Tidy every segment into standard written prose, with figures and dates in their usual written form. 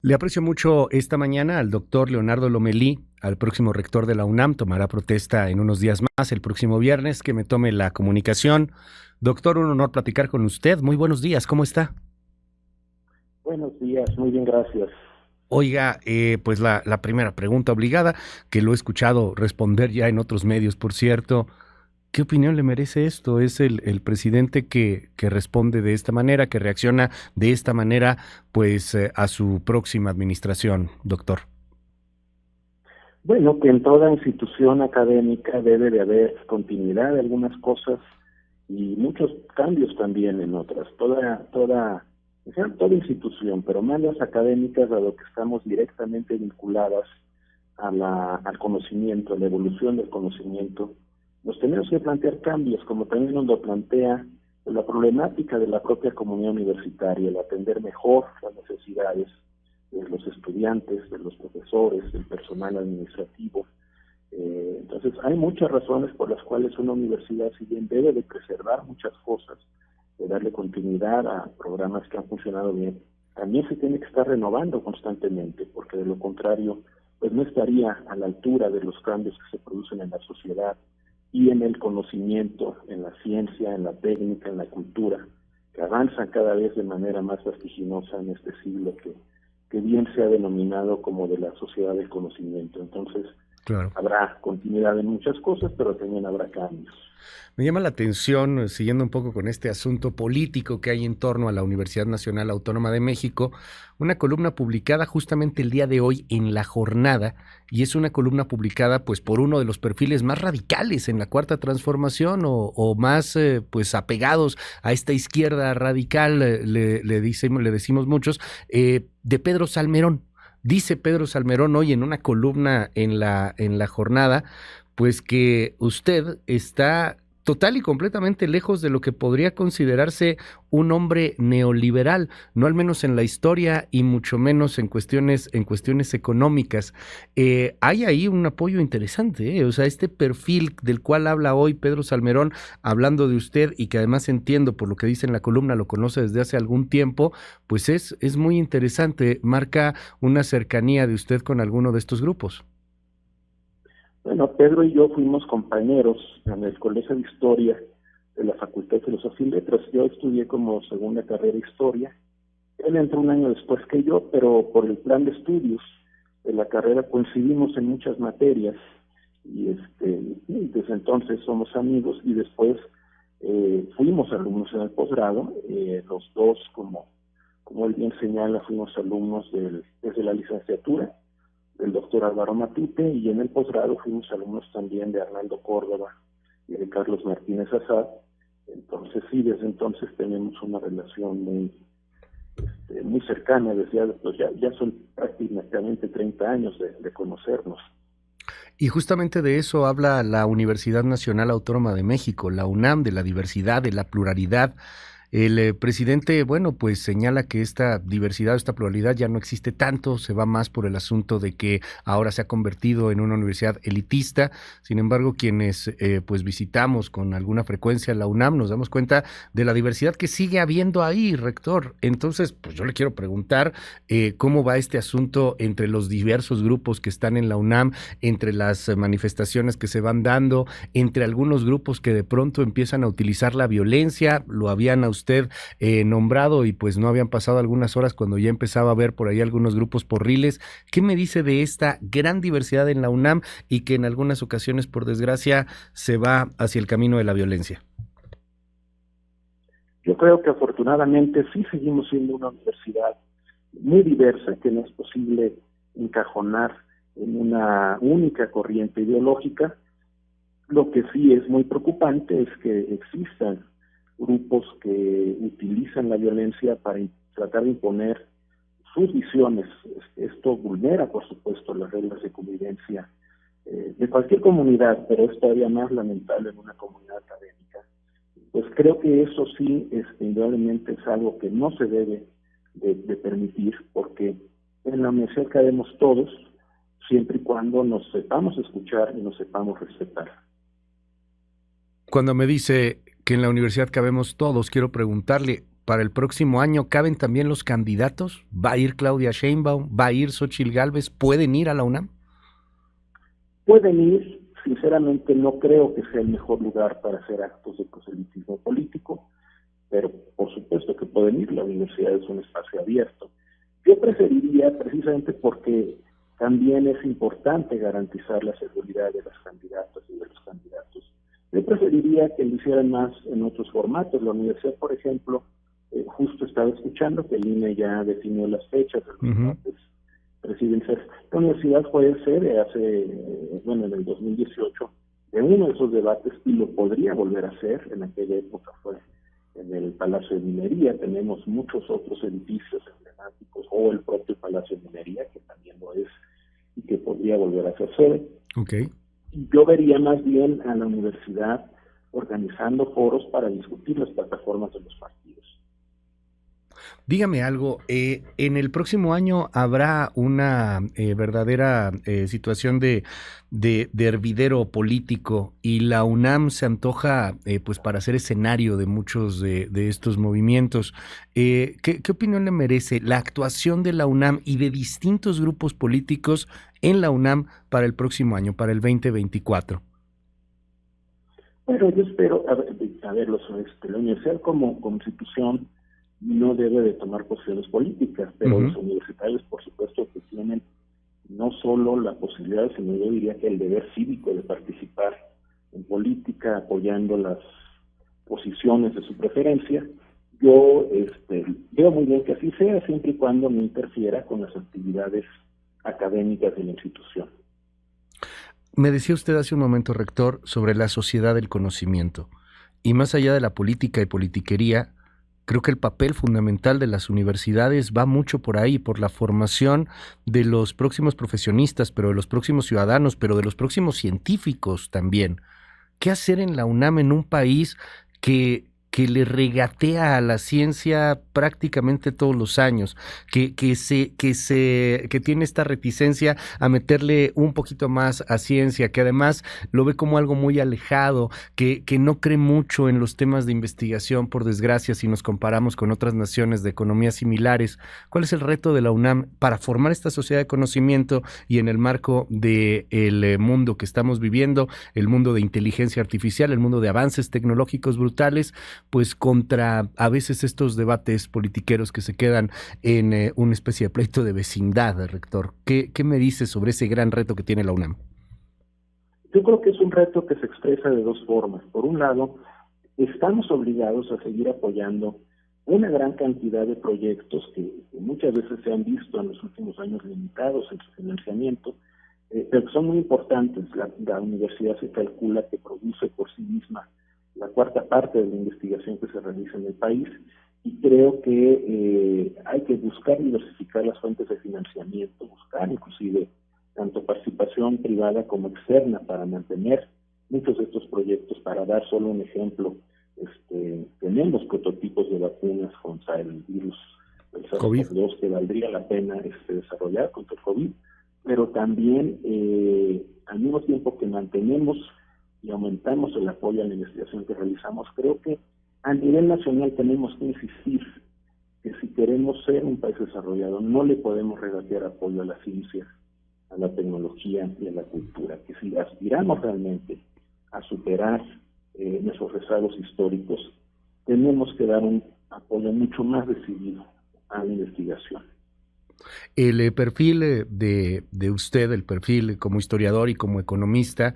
Le aprecio mucho esta mañana al doctor Leonardo Lomelí, al próximo rector de la UNAM. Tomará protesta en unos días más, el próximo viernes, que me tome la comunicación. Doctor, un honor platicar con usted. Muy buenos días, ¿cómo está? Buenos días, muy bien, gracias. Oiga, pues la primera pregunta obligada, que lo he escuchado responder ya en otros medios, por cierto. ¿Qué opinión le merece esto? ¿Es el presidente que responde de esta manera, que reacciona de esta manera, pues a su próxima administración, doctor? Bueno, que en toda institución académica debe de haber continuidad de algunas cosas y muchos cambios también en otras. O sea, toda institución, pero más las académicas, dado que estamos directamente vinculadas al conocimiento, a la evolución del conocimiento, nos tenemos que plantear cambios, como también nos lo plantea la problemática de la propia comunidad universitaria, el atender mejor las necesidades de los estudiantes, de los profesores, del personal administrativo. Entonces, hay muchas razones por las cuales una universidad, si bien debe de preservar muchas cosas, de darle continuidad a programas que han funcionado bien, también se tiene que estar renovando constantemente, porque de lo contrario, pues no estaría a la altura de los cambios que se producen en la sociedad y en el conocimiento, en la ciencia, en la técnica, en la cultura, que avanzan cada vez de manera más vertiginosa en este siglo que bien se ha denominado como de la sociedad del conocimiento. Entonces, Claro. habrá continuidad en muchas cosas, pero también habrá cambios. Me llama la atención, siguiendo un poco con este asunto político que hay en torno a la Universidad Nacional Autónoma de México, una columna publicada justamente el día de hoy en La Jornada, y es una columna publicada pues por uno de los perfiles más radicales en la Cuarta Transformación o más pues apegados a esta izquierda radical, le decimos muchos, de Pedro Salmerón. Dice Pedro Salmerón hoy en una columna en la jornada, pues que usted está total y completamente lejos de lo que podría considerarse un hombre neoliberal, no al menos en la historia y mucho menos en cuestiones económicas. Hay ahí un apoyo interesante, ¿eh? O sea, este perfil del cual habla hoy Pedro Salmerón, hablando de usted y que además entiendo por lo que dice en la columna, lo conoce desde hace algún tiempo, pues es muy interesante, marca una cercanía de usted con alguno de estos grupos. Bueno, Pedro y yo fuimos compañeros en el Colegio de Historia de la Facultad de Filosofía y Letras. Yo estudié como segunda carrera Historia. Él entró un año después que yo, pero por el plan de estudios de la carrera coincidimos en muchas materias y desde entonces somos amigos y después fuimos alumnos en el posgrado. Los dos, como él bien señala, fuimos alumnos desde la licenciatura del doctor Álvaro Matute, y en el posgrado fuimos alumnos también de Arnaldo Córdoba y de Carlos Martínez Azad. Entonces sí, desde entonces tenemos una relación muy cercana, pues ya son prácticamente 30 años de conocernos. Y justamente de eso habla la Universidad Nacional Autónoma de México, la UNAM, de la diversidad, de la pluralidad. El presidente, bueno, pues señala que esta diversidad, esta pluralidad ya no existe tanto, se va más por el asunto de que ahora se ha convertido en una universidad elitista. Sin embargo, quienes pues visitamos con alguna frecuencia la UNAM nos damos cuenta de la diversidad que sigue habiendo ahí, rector. Entonces, pues yo le quiero preguntar cómo va este asunto entre los diversos grupos que están en la UNAM, entre las manifestaciones que se van dando, entre algunos grupos que de pronto empiezan a utilizar la violencia, lo habían a usted nombrado y pues no habían pasado algunas horas cuando ya empezaba a ver por ahí algunos grupos porriles. ¿Qué me dice de esta gran diversidad en la UNAM y que en algunas ocasiones, por desgracia, se va hacia el camino de la violencia? Yo creo que afortunadamente sí seguimos siendo una universidad muy diversa, que no es posible encajonar en una única corriente ideológica. Lo que sí es muy preocupante es que existan grupos que utilizan la violencia para tratar de imponer sus visiones. Esto vulnera, por supuesto, las reglas de convivencia de cualquier comunidad, pero es todavía más lamentable en una comunidad académica. Pues creo que eso sí, indudablemente es algo que no se debe de permitir, porque en la universidad cabemos todos, siempre y cuando nos sepamos escuchar y nos sepamos respetar. Cuando me dice que en la universidad cabemos todos, quiero preguntarle, para el próximo año, ¿caben también los candidatos? ¿Va a ir Claudia Sheinbaum? ¿Va a ir Xóchitl Gálvez? ¿Pueden ir a la UNAM? Pueden ir, sinceramente no creo que sea el mejor lugar para hacer actos de proselitismo político, pero por supuesto que pueden ir, la universidad es un espacio abierto. Yo preferiría, precisamente porque también es importante garantizar la seguridad de las candidatas y de los candidatos, yo preferiría que lo hicieran más en otros formatos. La universidad, por ejemplo, justo estaba escuchando que el INE ya definió las fechas de los debates presidenciales. La universidad fue sede en el 2018, de uno de esos debates, y lo podría volver a hacer. En aquella época fue en el Palacio de Minería. Tenemos muchos otros edificios emblemáticos, o el propio Palacio de Minería, que también lo es, y que podría volver a ser sede. Okay. Yo vería más bien a la universidad organizando foros para discutir las plataformas de los partidos. Dígame algo, en el próximo año habrá una verdadera situación de hervidero político, y la UNAM se antoja pues para ser escenario de muchos de estos movimientos. ¿Qué opinión le merece la actuación de la UNAM y de distintos grupos políticos en la UNAM para el próximo año, para el 2024? Bueno, yo espero, la universidad como institución no debe de tomar posiciones políticas, pero los universitarios, por supuesto, que tienen no solo la posibilidad, sino yo diría que el deber cívico de participar en política, apoyando las posiciones de su preferencia. Yo veo muy bien que así sea, siempre y cuando no interfiera con las actividades académicas de la institución. Me decía usted hace un momento, rector, sobre la sociedad del conocimiento, y más allá de la política y politiquería, creo que el papel fundamental de las universidades va mucho por ahí, por la formación de los próximos profesionistas, pero de los próximos ciudadanos, pero de los próximos científicos también. ¿Qué hacer en la UNAM, en un país que le regatea a la ciencia prácticamente todos los años, que tiene esta reticencia a meterle un poquito más a ciencia, que además lo ve como algo muy alejado, que no cree mucho en los temas de investigación, por desgracia, si nos comparamos con otras naciones de economías similares? ¿Cuál es el reto de la UNAM para formar esta sociedad de conocimiento y en el marco del mundo que estamos viviendo, el mundo de inteligencia artificial, el mundo de avances tecnológicos brutales, pues contra a veces estos debates politiqueros que se quedan en una especie de pleito de vecindad, rector? ¿Qué me dice sobre ese gran reto que tiene la UNAM? Yo creo que es un reto que se expresa de dos formas. Por un lado, estamos obligados a seguir apoyando una gran cantidad de proyectos que muchas veces se han visto en los últimos años limitados en su financiamiento, pero que son muy importantes. La universidad se calcula que produce por sí misma la cuarta parte de la investigación que se realiza en el país, y creo que hay que buscar diversificar las fuentes de financiamiento, buscar inclusive tanto participación privada como externa para mantener muchos de estos proyectos. Para dar solo un ejemplo, tenemos prototipos de vacunas contra el virus del SARS-CoV-2 que valdría la pena desarrollar contra el COVID, pero también al mismo tiempo que mantenemos y aumentamos el apoyo a la investigación que realizamos, creo que a nivel nacional tenemos que insistir que si queremos ser un país desarrollado, no le podemos regatear apoyo a la ciencia, a la tecnología y a la cultura, que si aspiramos realmente a superar nuestros rezagos históricos, tenemos que dar un apoyo mucho más decidido a la investigación. El perfil de usted, el perfil como historiador y como economista,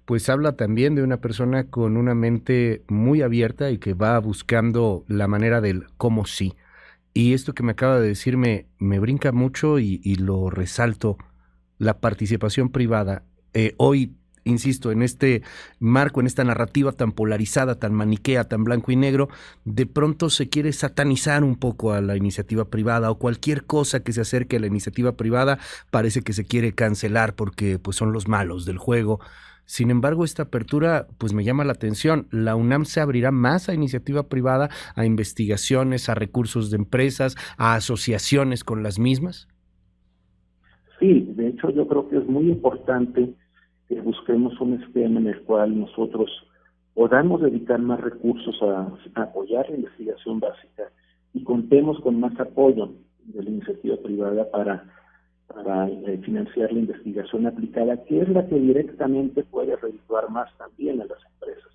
pues habla también de una persona con una mente muy abierta y que va buscando la manera del cómo sí. Y esto que me acaba de decir me brinca mucho y lo resalto: la participación privada. Hoy, insisto, en este marco, en esta narrativa tan polarizada, tan maniquea, tan blanco y negro, de pronto se quiere satanizar un poco a la iniciativa privada, o cualquier cosa que se acerque a la iniciativa privada parece que se quiere cancelar porque pues son los malos del juego. Sin embargo, esta apertura pues me llama la atención. ¿La UNAM se abrirá más a iniciativa privada, a investigaciones, a recursos de empresas, a asociaciones con las mismas? Sí, de hecho yo creo que es muy importante que busquemos un esquema en el cual nosotros podamos dedicar más recursos a apoyar la investigación básica y contemos con más apoyo de la iniciativa privada para financiar la investigación aplicada, que es la que directamente puede redituar más también a las empresas.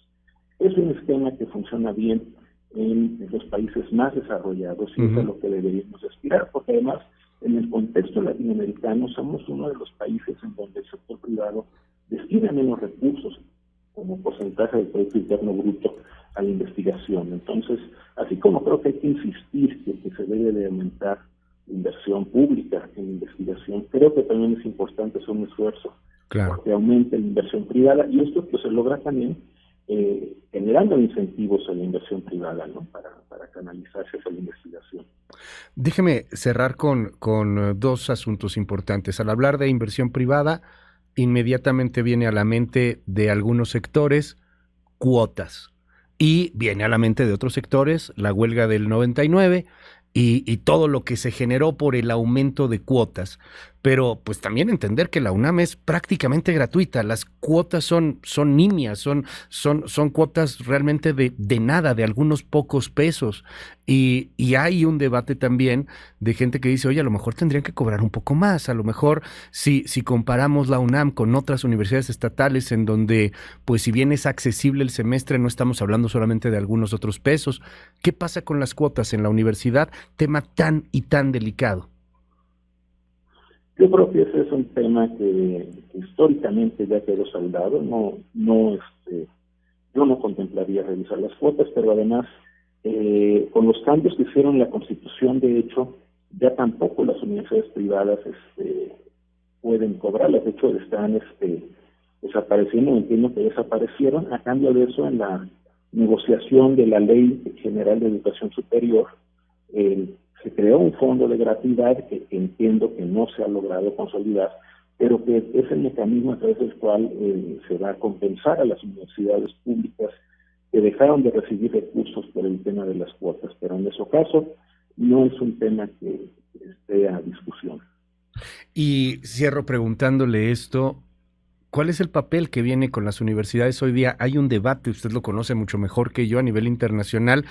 Es un esquema que funciona bien en los países más desarrollados y es a lo que deberíamos aspirar, porque además en el contexto latinoamericano somos uno de los países en donde el sector privado destina menos recursos como porcentaje del Producto Interno Bruto a la investigación. Entonces, así como creo que hay que insistir que se debe de aumentar la inversión pública en investigación, creo que también es importante hacer un esfuerzo porque aumente la inversión privada, y esto pues se logra también generando incentivos a la inversión privada, ¿no? Para canalizarse hacia la investigación. Déjeme cerrar con dos asuntos importantes. Al hablar de inversión privada, inmediatamente viene a la mente de algunos sectores cuotas y viene a la mente de otros sectores la huelga del 99 y todo lo que se generó por el aumento de cuotas. Pero pues también entender que la UNAM es prácticamente gratuita. Las cuotas son nimias, son cuotas realmente de nada, de algunos pocos pesos. Y hay un debate también de gente que dice, oye, a lo mejor tendrían que cobrar un poco más. A lo mejor si comparamos la UNAM con otras universidades estatales en donde, pues si bien es accesible el semestre, no estamos hablando solamente de algunos otros pesos. ¿Qué pasa con las cuotas en la universidad? Tema tan y tan delicado. Yo creo que ese es un tema que históricamente ya quedó saldado. Yo no contemplaría revisar las cuotas, pero además, con los cambios que hicieron en la Constitución, de hecho, ya tampoco las universidades privadas pueden cobrarlas. De hecho, están desapareciendo, entiendo que desaparecieron. A cambio de eso, en la negociación de la Ley General de Educación Superior, se creó un fondo de gratuidad que entiendo que no se ha logrado consolidar, pero que es el mecanismo a través del cual se va a compensar a las universidades públicas que dejaron de recibir recursos por el tema de las cuotas, pero en ese caso no es un tema que esté a discusión. Y cierro preguntándole esto, ¿cuál es el papel que viene con las universidades hoy día? Hay un debate, usted lo conoce mucho mejor que yo a nivel internacional,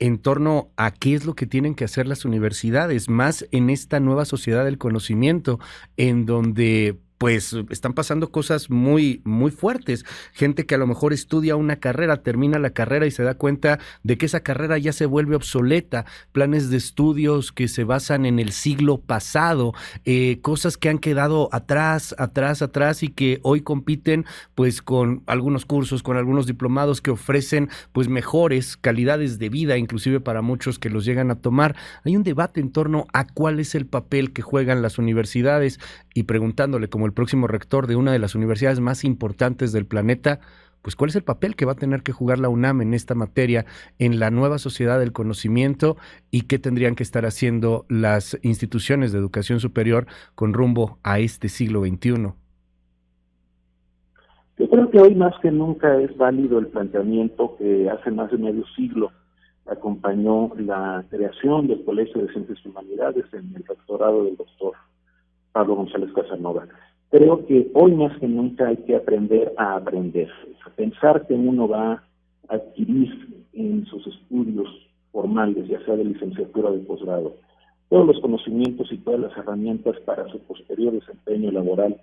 en torno a qué es lo que tienen que hacer las universidades, más en esta nueva sociedad del conocimiento, en donde pues están pasando cosas muy, muy fuertes. Gente que a lo mejor estudia una carrera, termina la carrera y se da cuenta de que esa carrera ya se vuelve obsoleta. Planes de estudios que se basan en el siglo pasado, cosas que han quedado atrás y que hoy compiten pues con algunos cursos, con algunos diplomados que ofrecen pues mejores calidades de vida, inclusive para muchos que los llegan a tomar. Hay un debate en torno a cuál es el papel que juegan las universidades y preguntándole como el próximo rector de una de las universidades más importantes del planeta, pues cuál es el papel que va a tener que jugar la UNAM en esta materia, en la nueva sociedad del conocimiento y qué tendrían que estar haciendo las instituciones de educación superior con rumbo a este siglo XXI. Yo creo que hoy más que nunca es válido el planteamiento que hace más de medio siglo acompañó la creación del Colegio de Ciencias y Humanidades en el rectorado del doctor Pablo González Casanova. Creo que hoy más que nunca hay que aprender a aprender, a pensar que uno va a adquirir en sus estudios formales, ya sea de licenciatura o de posgrado, todos los conocimientos y todas las herramientas para su posterior desempeño laboral.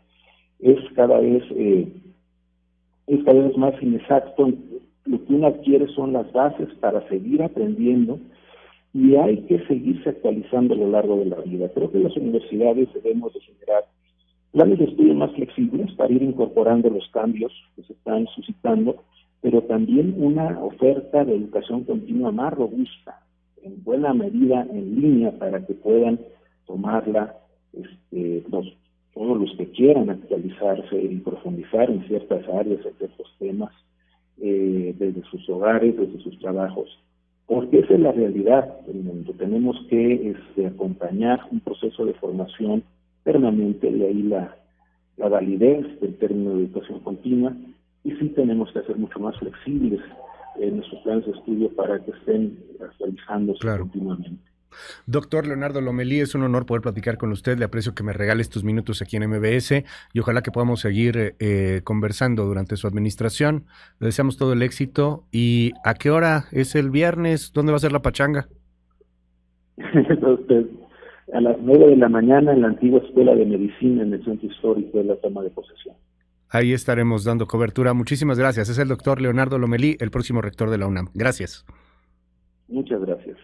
Es cada vez más inexacto. Lo que uno adquiere son las bases para seguir aprendiendo y hay que seguirse actualizando a lo largo de la vida. Creo que las universidades debemos de generar planes de estudio más flexibles para ir incorporando los cambios que se están suscitando, pero también una oferta de educación continua más robusta, en buena medida en línea, para que puedan tomarla todos los que quieran actualizarse y profundizar en ciertas áreas, en ciertos temas, desde sus hogares, desde sus trabajos. Porque esa es la realidad del mundo. Tenemos que acompañar un proceso de formación permanente, de ahí la validez del término de educación continua, y sí tenemos que hacer mucho más flexibles en nuestros planes de estudio para que estén actualizándose continuamente. Doctor Leonardo Lomelí, es un honor poder platicar con usted. Le aprecio que me regale estos minutos aquí en MBS y ojalá que podamos seguir conversando durante su administración. Le deseamos todo el éxito. ¿Y a qué hora es el viernes? ¿Dónde va a ser la pachanga? Entonces, a las 9 de la mañana en la antigua Escuela de Medicina en el Centro Histórico de la toma de posesión. Ahí estaremos dando cobertura. Muchísimas gracias. Es el doctor Leonardo Lomelí, el próximo rector de la UNAM. Gracias. Muchas gracias.